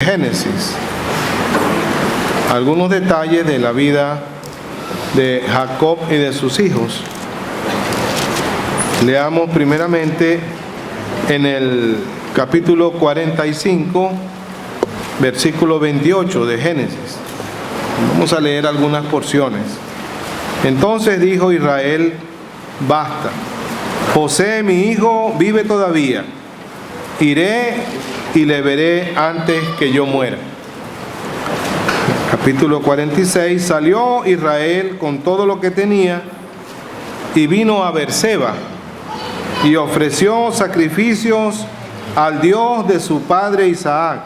Génesis. Algunos detalles de la vida de Jacob y de sus hijos. Leamos primeramente en el capítulo 45, versículo 28 de Génesis. Vamos a leer algunas porciones. Entonces dijo Israel: basta, José mi hijo vive todavía. Iré y le veré antes que yo muera. Capítulo 46. Salió Israel con todo lo que tenía y vino a Beerseba y ofreció sacrificios al Dios de su padre Isaac.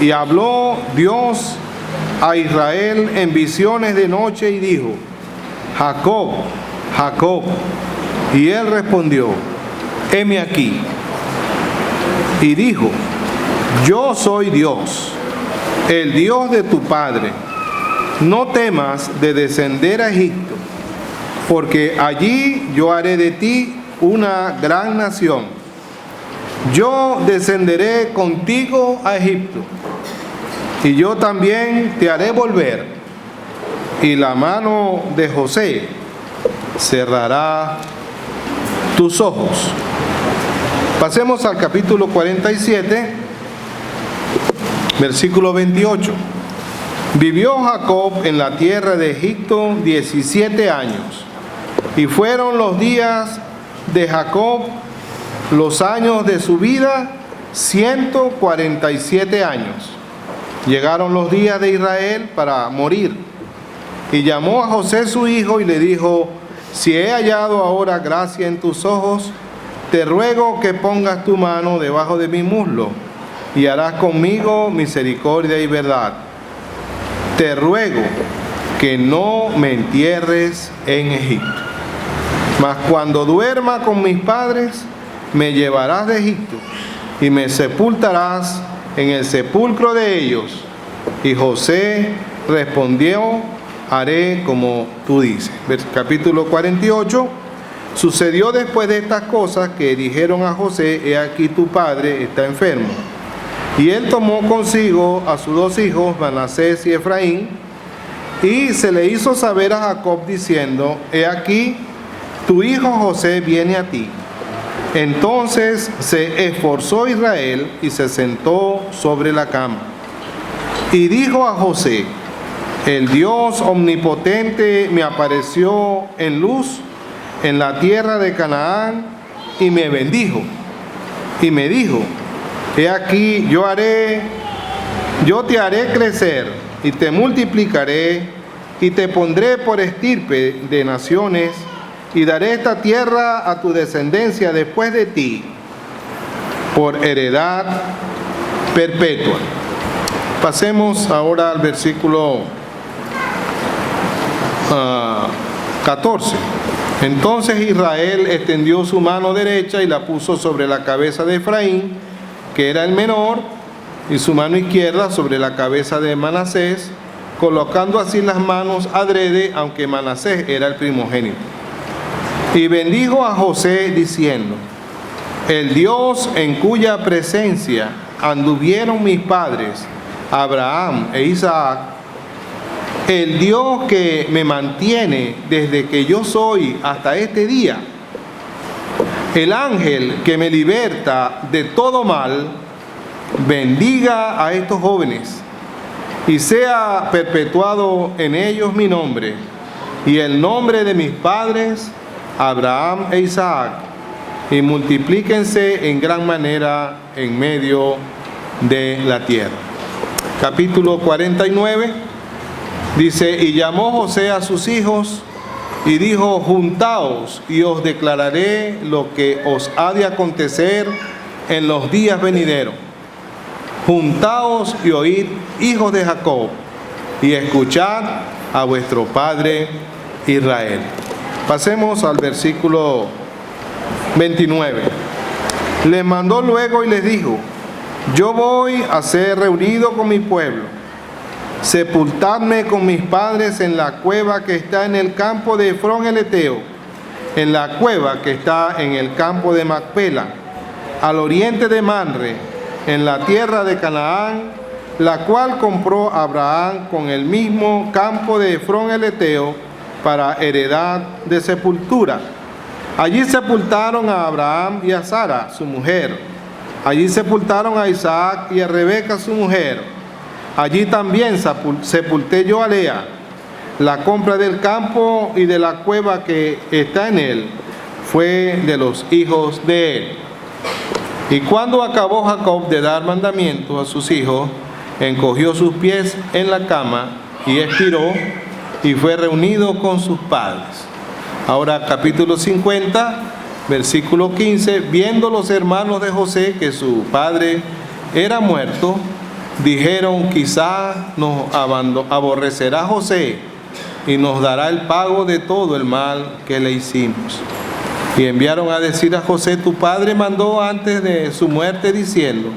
Y habló Dios a Israel en visiones de noche y dijo: Jacob, Jacob. Y él respondió: heme aquí. Y dijo: yo soy Dios, el Dios de tu padre. No temas de descender a Egipto, porque allí yo haré de ti una gran nación. Yo descenderé contigo a Egipto, y yo también te haré volver, y la mano de José cerrará tus ojos. Pasemos al capítulo 47, versículo 28. Vivió Jacob en la tierra de Egipto 17 años, y fueron los días de Jacob, los años de su vida, 147 años. Llegaron los días de Israel para morir, y llamó a José su hijo y le dijo: si he hallado ahora gracia en tus ojos, te ruego que pongas tu mano debajo de mi muslo, y harás conmigo misericordia y verdad. Te ruego que no me entierres en Egipto. Mas cuando duerma con mis padres, me llevarás de Egipto, y me sepultarás en el sepulcro de ellos. Y José respondió: haré como tú dices. Capítulo 48. Sucedió después de estas cosas que dijeron a José: he aquí tu padre está enfermo. Y él tomó consigo a sus dos hijos, Manasés y Efraín, y se le hizo saber a Jacob diciendo: he aquí tu hijo José viene a ti. Entonces se esforzó Israel y se sentó sobre la cama. Y dijo a José: el Dios omnipotente me apareció en luz en la tierra de Canaán y me bendijo. Y me dijo: he aquí yo te haré crecer y te multiplicaré y te pondré por estirpe de naciones, y daré esta tierra a tu descendencia después de ti por heredad perpetua. Pasemos ahora al versículo 14. Entonces Israel extendió su mano derecha y la puso sobre la cabeza de Efraín, que era el menor, y su mano izquierda sobre la cabeza de Manasés, colocando así las manos adrede, aunque Manasés era el primogénito. Y bendijo a José diciendo: el Dios en cuya presencia anduvieron mis padres, Abraham e Isaac, el Dios que me mantiene desde que yo soy hasta este día, el ángel que me liberta de todo mal, bendiga a estos jóvenes y sea perpetuado en ellos mi nombre y el nombre de mis padres Abraham e Isaac, y multiplíquense en gran manera en medio de la tierra. Capítulo 49. Dice: y llamó José a sus hijos y dijo: juntaos y os declararé lo que os ha de acontecer en los días venideros. Juntaos y oíd, hijos de Jacob, y escuchad a vuestro padre Israel. Pasemos al versículo 29. Les mandó luego y les dijo: yo voy a ser reunido con mi pueblo. Sepultadme con mis padres en la cueva que está en el campo de Efrón el Eteo, en la cueva que está en el campo de Macpela, al oriente de Manre, en la tierra de Canaán, la cual compró Abraham con el mismo campo de Efrón el Eteo para heredad de sepultura. Allí sepultaron a Abraham y a Sara, su mujer. Allí sepultaron a Isaac y a Rebeca, su mujer. Allí también sepulté yo a Lea. La compra del campo y de la cueva que está en él fue de los hijos de él. Y cuando acabó Jacob de dar mandamiento a sus hijos, encogió sus pies en la cama y expiró, y fue reunido con sus padres. Ahora capítulo 50, versículo 15. Viendo los hermanos de José que su padre era muerto, dijeron: quizá nos aborrecerá José y nos dará el pago de todo el mal que le hicimos. Y enviaron a decir a José: tu padre mandó antes de su muerte diciendo: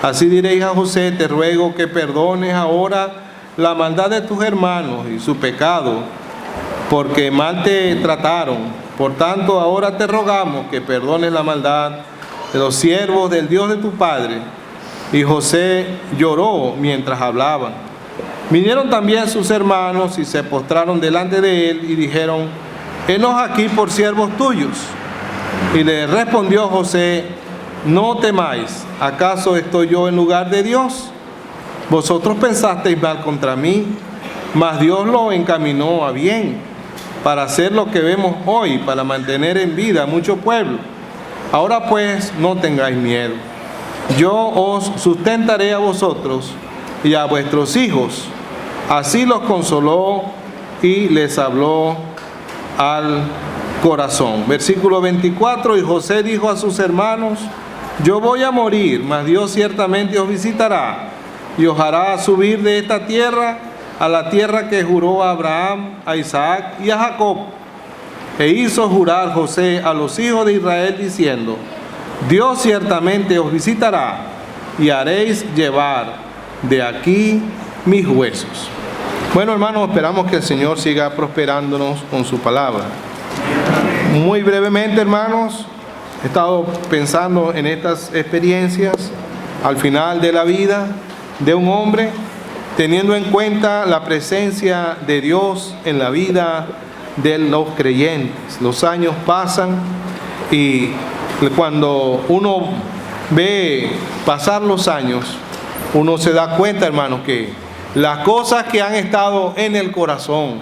así diréis a José, te ruego que perdones ahora la maldad de tus hermanos y su pecado, porque mal te trataron. Por tanto, ahora te rogamos que perdones la maldad de los siervos del Dios de tu padre. Y José lloró mientras hablaban. Vinieron también sus hermanos y se postraron delante de él y dijeron: henos aquí por siervos tuyos. Y le respondió José: no temáis, ¿acaso estoy yo en lugar de Dios? Vosotros pensasteis mal contra mí, mas Dios lo encaminó a bien, para hacer lo que vemos hoy, para mantener en vida mucho pueblo. Ahora pues, no tengáis miedo. Yo os sustentaré a vosotros y a vuestros hijos. Así los consoló y les habló al corazón. Versículo 24. Y José dijo a sus hermanos: yo voy a morir, mas Dios ciertamente os visitará y os hará subir de esta tierra a la tierra que juró a Abraham, a Isaac y a Jacob. E hizo jurar José a los hijos de Israel diciendo: Dios ciertamente os visitará y haréis llevar de aquí mis huesos. Bueno, hermanos, esperamos que el Señor siga prosperándonos con su palabra. Muy brevemente, hermanos, he estado pensando en estas experiencias al final de la vida de un hombre, teniendo en cuenta la presencia de Dios en la vida de los creyentes. Los años pasan y cuando uno ve pasar los años, uno se da cuenta, hermanos, que las cosas que han estado en el corazón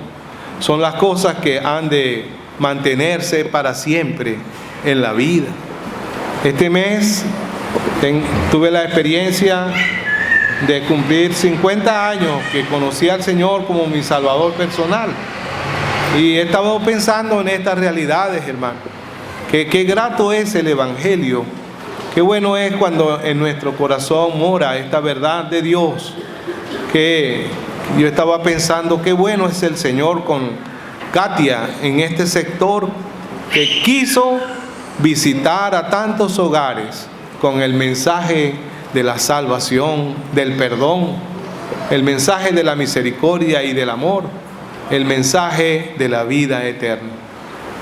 son las cosas que han de mantenerse para siempre en la vida. Este mes tuve la experiencia de cumplir 50 años que conocí al Señor como mi Salvador personal. Y he estado pensando en estas realidades, hermano. Qué grato es el Evangelio. Qué bueno es cuando en nuestro corazón mora esta verdad de Dios. Que yo estaba pensando, qué bueno es el Señor con Katia en este sector, que quiso visitar a tantos hogares con el mensaje de la salvación, del perdón, el mensaje de la misericordia y del amor, el mensaje de la vida eterna.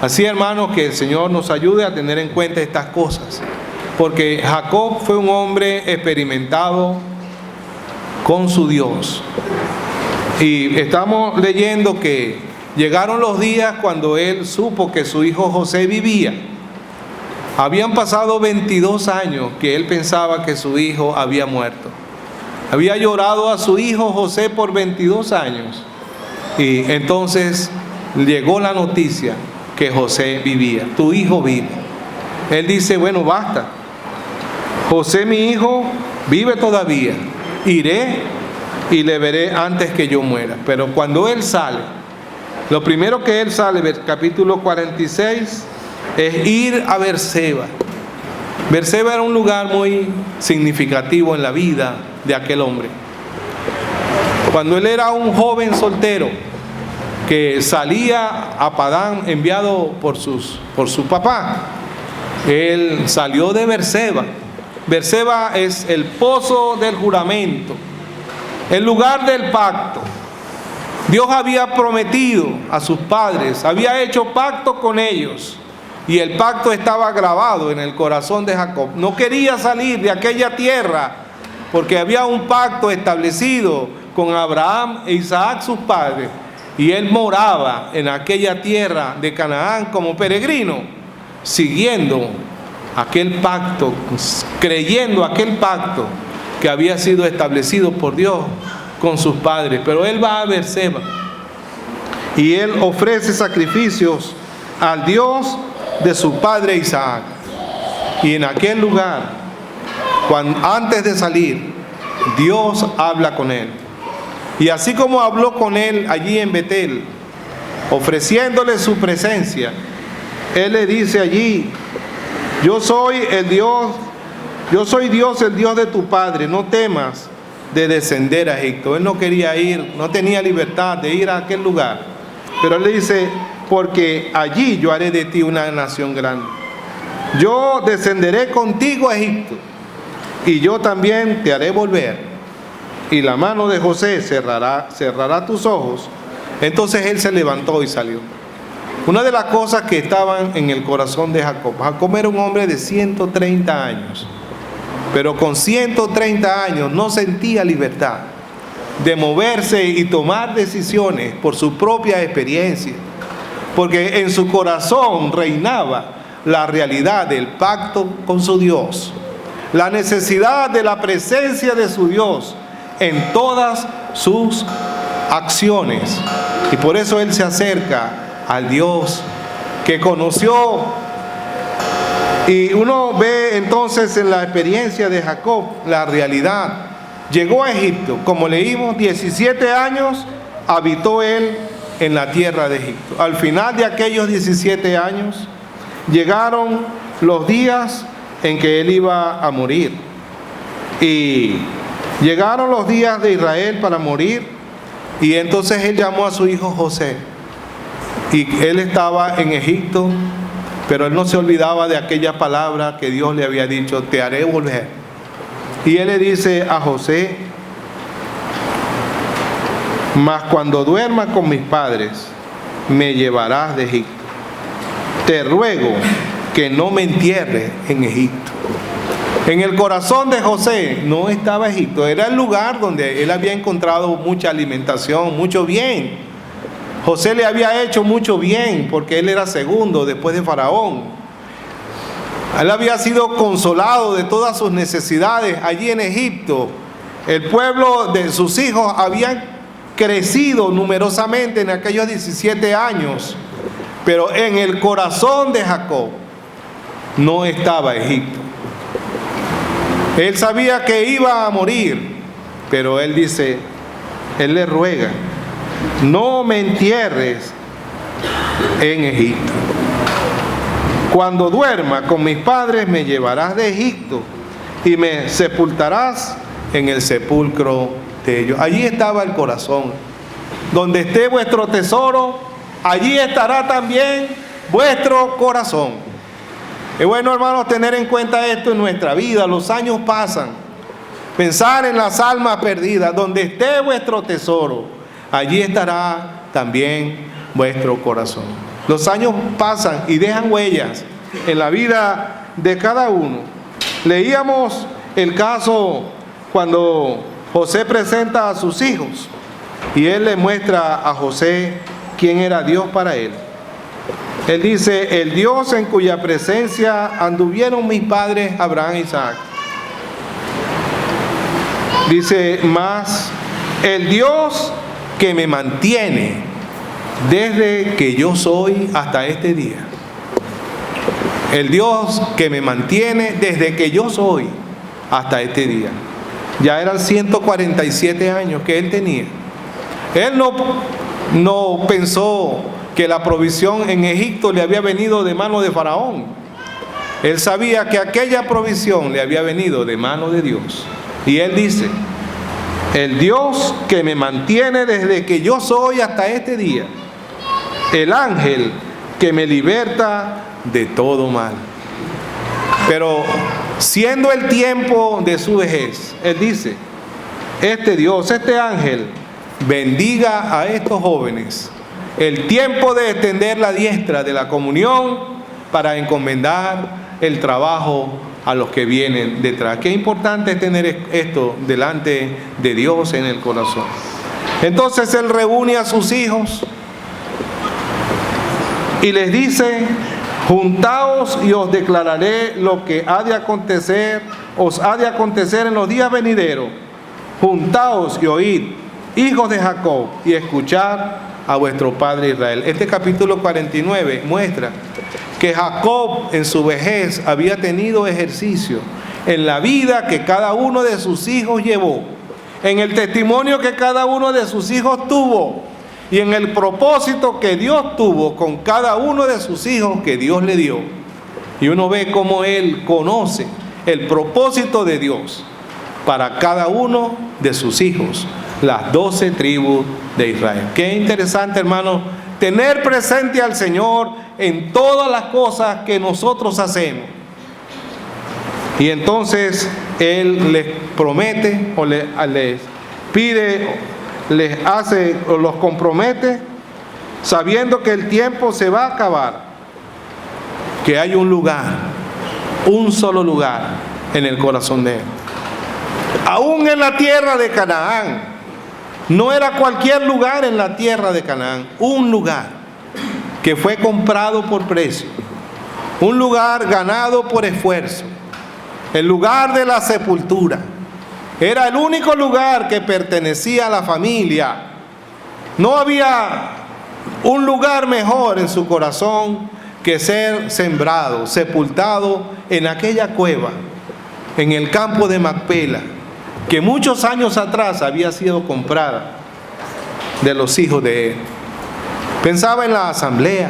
Así, hermanos, que el Señor nos ayude a tener en cuenta estas cosas, porque Jacob fue un hombre experimentado con su Dios. Y estamos leyendo que llegaron los días cuando él supo que su hijo José vivía. Habían pasado 22 años que él pensaba que su hijo había muerto. Había llorado a su hijo José por 22 años. Y entonces llegó la noticia que José vivía. Tu hijo vive. Él dice, bueno, basta. José, mi hijo, vive todavía. Iré y le veré antes que yo muera. Pero cuando él sale, lo primero que él sale, capítulo 46, es ir a Berseba. Berseba era un lugar muy significativo en la vida de aquel hombre. Cuando él era un joven soltero que salía a Padán enviado por su papá, él salió de Berseba. Berseba es el pozo del juramento, el lugar del pacto. Dios había prometido a sus padres, había hecho pacto con ellos, y el pacto estaba grabado en el corazón de Jacob. No quería salir de aquella tierra porque había un pacto establecido con Abraham e Isaac, sus padres, y él moraba en aquella tierra de Canaán como peregrino, siguiendo aquel pacto, creyendo aquel pacto que había sido establecido por Dios con sus padres. Pero él va a Beerseba y él ofrece sacrificios al Dios de su padre Isaac. Y en aquel lugar, antes de salir, Dios habla con él. Y así como habló con él allí en Betel, ofreciéndole su presencia, él le dice allí: yo soy Dios, el Dios de tu padre, no temas de descender a Egipto. Él no quería ir, no tenía libertad de ir a aquel lugar, pero él le dice: porque allí yo haré de ti una nación grande. Yo descenderé contigo a Egipto, y yo también te haré volver, y la mano de José cerrará tus ojos. Entonces él se levantó y salió. Una de las cosas que estaban en el corazón de Jacob: Jacob era un hombre de 130 años, pero con 130 años no sentía libertad de moverse y tomar decisiones por su propia experiencia, porque en su corazón reinaba la realidad del pacto con su Dios, la necesidad de la presencia de su Dios en todas sus acciones. Y por eso él se acerca al Dios que conoció. Y uno ve entonces en la experiencia de Jacob la realidad. Llegó a Egipto, como leímos, 17 años habitó él en la tierra de Egipto. Al final de aquellos 17 años llegaron los días en que él iba a morir. Y llegaron los días de Israel para morir, y entonces él llamó a su hijo José. Y él estaba en Egipto, pero él no se olvidaba de aquella palabra que Dios le había dicho: te haré volver. Y él le dice a José: mas cuando duerma con mis padres, me llevarás de Egipto. Te ruego que no me entierres en Egipto. En el corazón de José no estaba Egipto, era el lugar donde él había encontrado mucha alimentación, mucho bien. José le había hecho mucho bien porque él era segundo después de Faraón. Él había sido consolado de todas sus necesidades allí en Egipto. El pueblo de sus hijos habían crecido numerosamente en aquellos 17 años, pero en el corazón de Jacob no estaba Egipto. Él sabía que iba a morir, pero él dice, él le ruega: no me entierres en Egipto. Cuando duerma con mis padres, me llevarás de Egipto y me sepultarás en el sepulcro de ellos. Allí estaba el corazón. Donde esté vuestro tesoro, allí estará también vuestro corazón. Es bueno, hermanos, tener en cuenta esto en nuestra vida. Los años pasan. Pensar en las almas perdidas. Donde esté vuestro tesoro, allí estará también vuestro corazón. Los años pasan y dejan huellas en la vida de cada uno. Leíamos el caso cuando José presenta a sus hijos y él le muestra a José quién era Dios para él. Él dice: el Dios en cuya presencia anduvieron mis padres Abraham e Isaac. Dice más: el Dios que me mantiene desde que yo soy hasta este día. El Dios que me mantiene desde que yo soy hasta este día. Ya eran 147 años que él tenía. Él no pensó que la provisión en Egipto le había venido de mano de Faraón. Él sabía que aquella provisión le había venido de mano de Dios. Y él dice: el Dios que me mantiene desde que yo soy hasta este día, el ángel que me liberta de todo mal. Pero siendo el tiempo de su vejez, él dice: este Dios, este ángel, bendiga a estos jóvenes. El tiempo de extender la diestra de la comunión para encomendar el trabajo a los que vienen detrás. Qué importante es tener esto delante de Dios en el corazón. Entonces él reúne a sus hijos y les dice: juntaos y os declararé lo que ha de acontecer, os ha de acontecer en los días venideros. Juntaos y oíd, hijos de Jacob, y escuchad a vuestro padre Israel. Este capítulo 49 muestra que Jacob en su vejez había tenido ejercicio en la vida que cada uno de sus hijos llevó, en el testimonio que cada uno de sus hijos tuvo y en el propósito que Dios tuvo con cada uno de sus hijos que Dios le dio. Y uno ve cómo él conoce el propósito de Dios para cada uno de sus hijos, las 12 tribus de Israel. Qué interesante, hermano, tener presente al Señor en todas las cosas que nosotros hacemos. Y entonces Él les promete o les pide, les hace o los compromete, sabiendo que el tiempo se va a acabar, que hay un lugar, un solo lugar en el corazón de Él. Aún en la tierra de Canaán, no era cualquier lugar en la tierra de Canaán, un lugar que fue comprado por precio, un lugar ganado por esfuerzo, el lugar de la sepultura. Era el único lugar que pertenecía a la familia. No había un lugar mejor en su corazón que ser sembrado, sepultado en aquella cueva, en el campo de Macpela, que muchos años atrás había sido comprada de los hijos de él. Pensaba en la asamblea,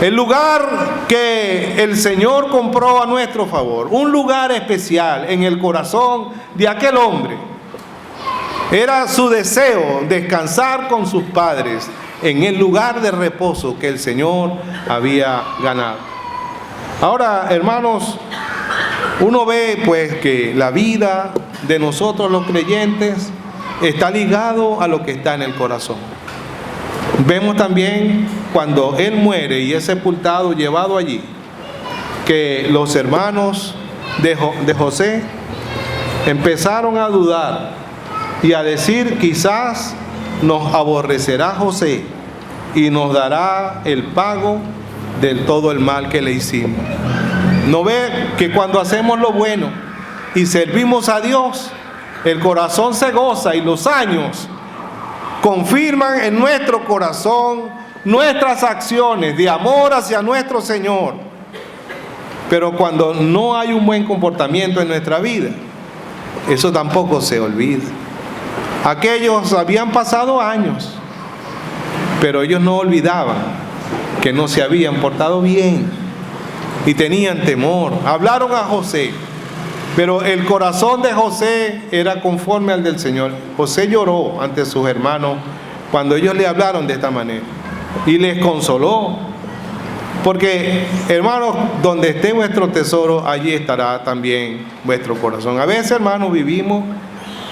el lugar que el Señor compró a nuestro favor, un lugar especial en el corazón de aquel hombre. Era su deseo descansar con sus padres en el lugar de reposo que el Señor había ganado. Ahora, hermanos, uno ve pues que la vida de nosotros los creyentes está ligado a lo que está en el corazón. Vemos también cuando él muere y es sepultado, llevado allí, que los hermanos de José empezaron a dudar y a decir: quizás nos aborrecerá José y nos dará el pago de todo el mal que le hicimos. ¿No ve que cuando hacemos lo bueno y servimos a Dios, el corazón se goza y los años confirman en nuestro corazón nuestras acciones de amor hacia nuestro Señor? Pero cuando no hay un buen comportamiento en nuestra vida, eso tampoco se olvida. Aquellos habían pasado años, pero ellos no olvidaban que no se habían portado bien y tenían temor. Hablaron a José, pero el corazón de José era conforme al del Señor. José lloró ante sus hermanos cuando ellos le hablaron de esta manera y les consoló, porque, hermanos, donde esté vuestro tesoro, allí estará también vuestro corazón. A veces, hermanos, vivimos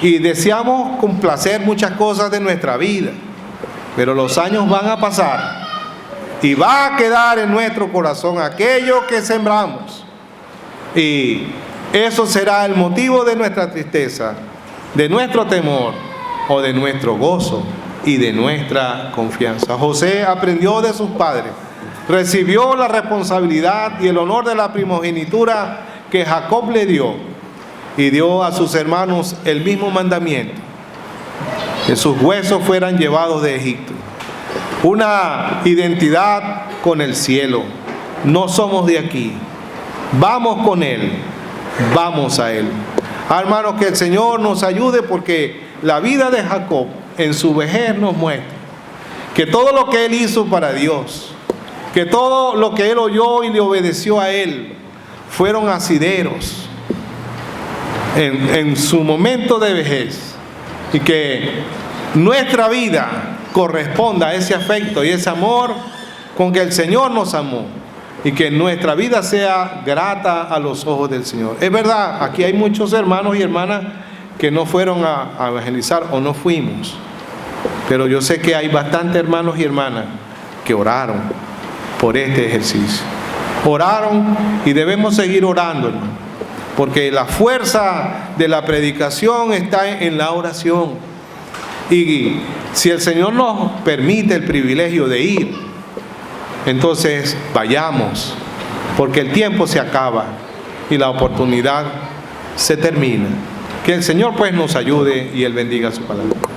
y deseamos complacer muchas cosas de nuestra vida, pero los años van a pasar y va a quedar en nuestro corazón aquello que sembramos, y eso será el motivo de nuestra tristeza, de nuestro temor o de nuestro gozo y de nuestra confianza. José aprendió de sus padres, recibió la responsabilidad y el honor de la primogenitura que Jacob le dio, y dio a sus hermanos el mismo mandamiento: que sus huesos fueran llevados de Egipto. Una identidad con el cielo. No somos de aquí, vamos con Él, vamos a Él. Hermanos, que el Señor nos ayude, porque la vida de Jacob en su vejez nos muestra que todo lo que él hizo para Dios, que todo lo que él oyó y le obedeció a Él, fueron asideros en su momento de vejez, y que nuestra vida corresponda a ese afecto y ese amor con que el Señor nos amó, y que nuestra vida sea grata a los ojos del Señor. Es verdad, aquí hay muchos hermanos y hermanas que no fueron a evangelizar o no fuimos, pero yo sé que hay bastantes hermanos y hermanas que oraron por este ejercicio. Oraron y debemos seguir orando, hermano, porque la fuerza de la predicación está en la oración. Y si el Señor nos permite el privilegio de ir, entonces vayamos, porque el tiempo se acaba y la oportunidad se termina. Que el Señor pues nos ayude y Él bendiga su palabra.